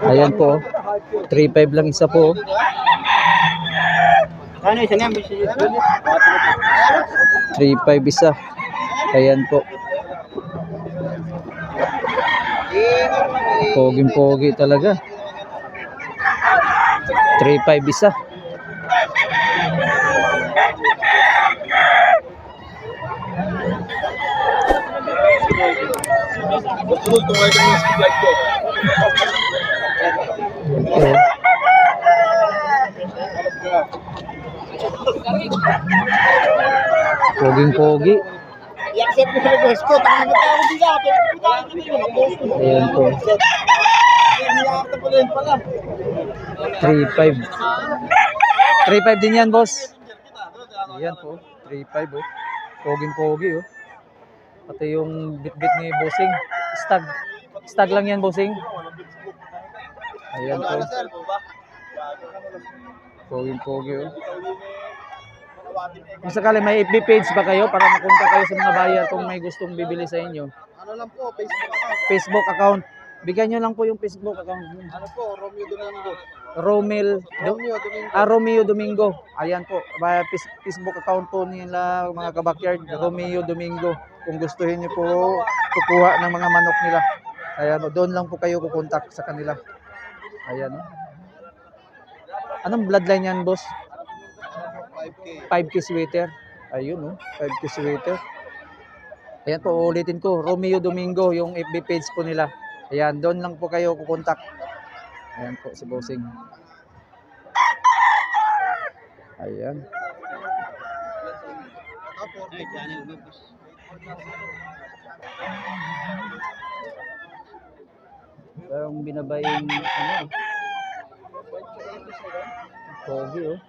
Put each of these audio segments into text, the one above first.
Ayan po. 3.5 lang isa po. Ano isa nga? 3.5 isa. Ayan po. Poging-pogi talaga. 3.5 isa. Poging-pogi. I-accept mo sa request ko. Tangan mo tayo dito. Ayan po. 3.5. 3.5 din yan, boss. Ayan po. 3.5 oh. Poging-pogi oh. Pati yung bit-bit ni bossing. Stag. Stag lang yan, bossing. Ayan po. Poging-pogi oh. Kung sakali may FB page ba kayo para makunta kayo sa mga buyer kung may gustong bibili sa inyo? Ano lang po, Facebook account. Facebook account. Bigyan nyo lang po yung Facebook account. Ano po, Romeo Domingo. Romeo Domingo. Ayan po. Facebook account po nila mga kabakyard. Romeo Domingo. Kung gustuhin nyo po kukuha ng mga manok nila. Ayan, doon lang po kayo kukontak sa kanila. Ayan. Anong bloodline yan, boss? 5K sweater. Ayun oh, 5K sweater. Ayan po, ulitin ko, Romeo Domingo, yung FB page po nila. Ayan, doon lang po kayo kukontak. Ayan po si bossing. Ayan. Parang binabayang ano. Pogi oh.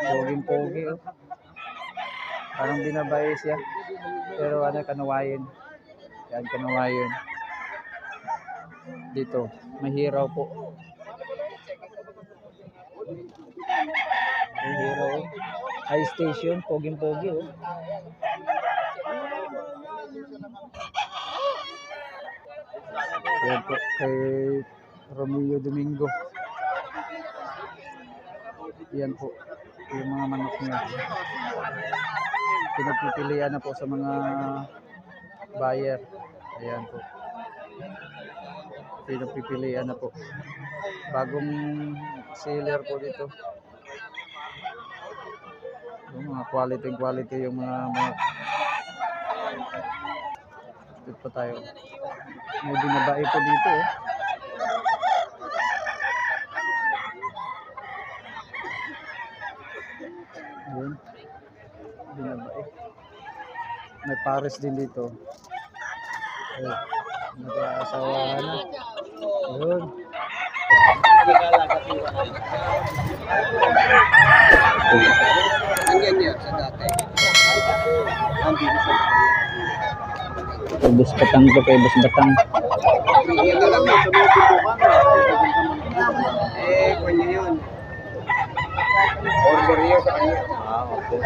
Poging-pogi oh. Parang binabay siya. Pero ano, kanawayin. Yan, kanawayin. Dito, mahiraw po. Mahiraw oh. High station, poging-pogi oh. Yan po, kay Romeo Domingo. Yan po, yung mga manok niya. Pinagpipilian na po sa mga buyer. Ayan po. Pinagpipilian na po. Bagong seller po dito. Yung mga quality yung mga dito pa tayo. May binabae po dito eh. Yun. Binabae. May pares din dito. Ay, nag-aasawahan na. Yun. Ganyan yan sa dati. Bus batang ko kay bus batang. Yan na lang sa mga pintukan. Kanya yun. Order niya sa kanya. Okay.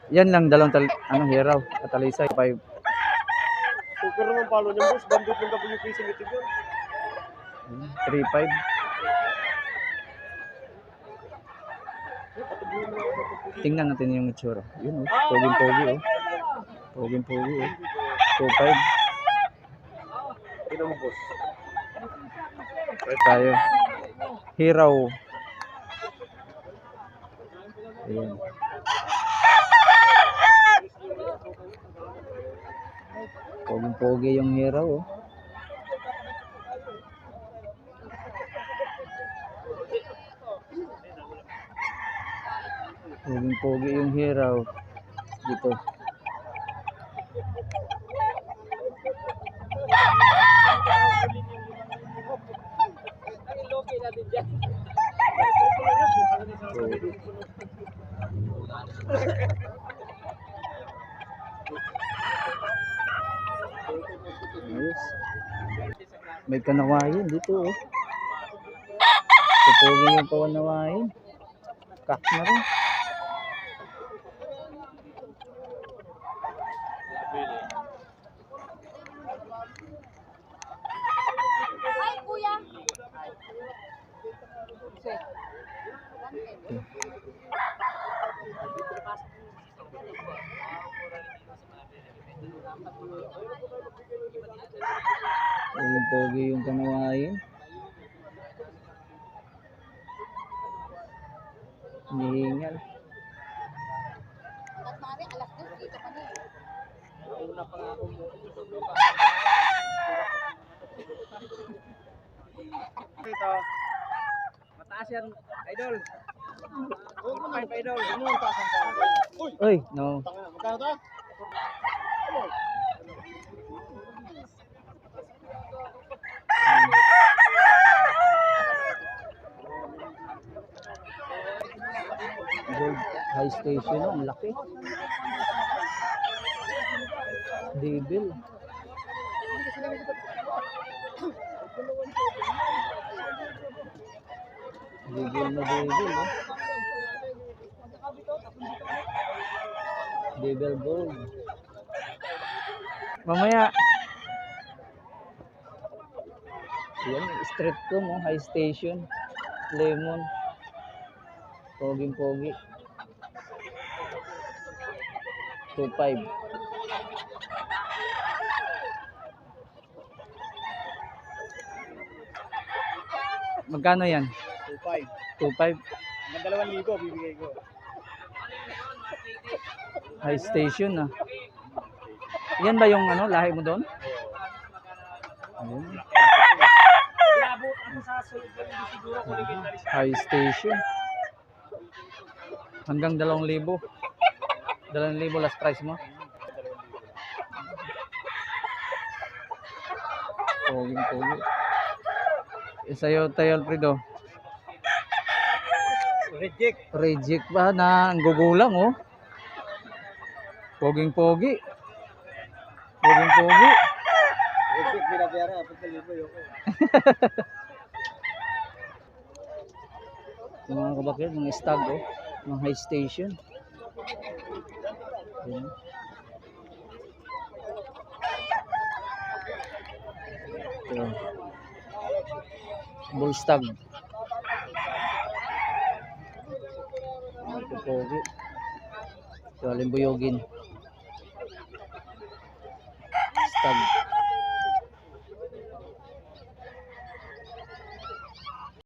Yan lang dalawang hiraw at alisay 5. Super naman palo niya boss. Bandit ng WPC nito yun. 3.5. Tingnan natin yung itsura. Yun oh, poging-pogi oh. Poging-pogi oh. 2.5. Ito mo boss. Right tayo. Hiraw. Ayan. Poging-pogi yung hiraw oh. Poging-pogi yung hiraw dito. Ayos. May kanawayan dito oh. Pupugi yung pawanawain. Kak na rin. Ay, kuya. Pogi yung panawain. Hinihingal. At mari, alas 2, dito kami. Ito. Mataas yan, idol. Huwag mo na, idol. Ano yung tasan sa akin? Uy! Uy, no. Tanga na, magkano to? Gold high station, ang laki. Devil. Devil na devil, oh. Devil gold. Mamaya. Yan, street ko mo, high station. Lemon. Poging-pogi. 2.5. Magkano yan? 2.5. 2.5. Hanggang 2,000 bibigay ko. High station ah. Yan ba yung ano, lahi mo doon? Ayun. High station. Hanggang 2,000. 2,000 last price mo. Poging-pogi. Sa'yo, Tayo Alfredo. Reject. Reject ba na ang gugulang oh. Poging-pogi. Poging-pogi. Reject, binabiyara. Pagkalibo yun ko. Yung mga kabakit, mga stag oh. Mga high station. Yan. Ito. Bull stag. Pogi. Ito, alimbuyogin. Stag.